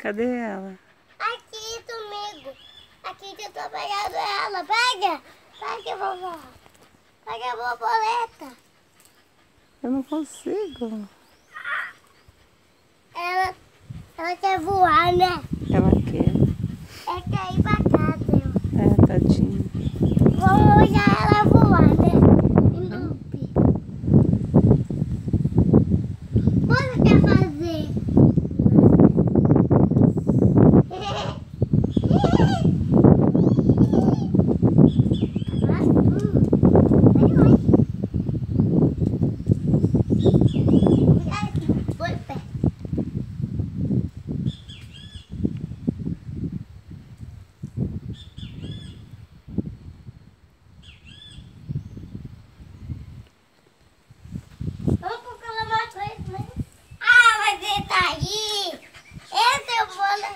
Cadê ela? Aqui comigo. Aqui que eu tô pegando ela. Pega! Pega, vovó. Pega a borboleta. Eu não consigo. Ela quer voar, né? Ela quer. É quer ir pra casa. É, tadinha. Vamos olhar ela voar, né? Em loop. O que você quer fazer? Foi pé. Vamos procurar uma coisa, né? Ah, mas ele tá aí! Esse eu vou, né?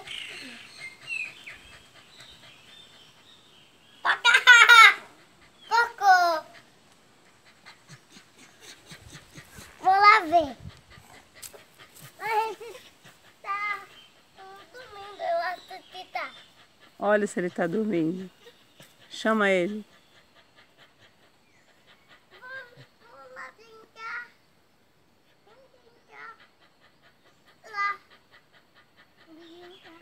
Cocô! Vou lá ver. A gente tá dormindo, eu acho que tá. Olha se ele tá dormindo. Chama ele. Vamos lá brincar. Vamos brincar. Lá. Brincar.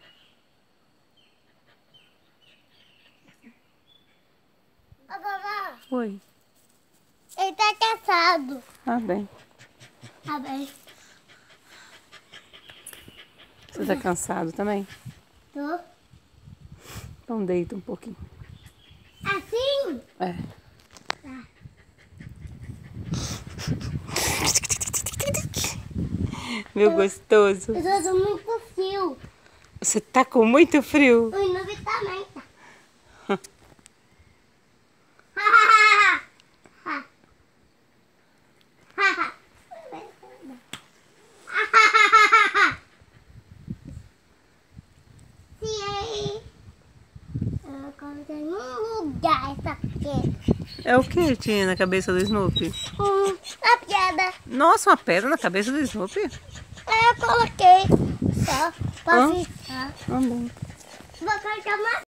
Ô, vovó, Oi. ele tá cansado. Ah, bem. Tá bem. Você tá cansado também? Tô. Então deita um pouquinho. Assim? É. Meu gostoso. Eu tô muito frio. Você tá com muito frio? O Inubi também tá. Eu coloquei num lugar essa pedra. É o que tinha na cabeça do Snoopy? A pedra. Nossa, uma pedra na cabeça do Snoopy? Eu coloquei só pra Hã? ficar. Ah, bom. Vou colocar uma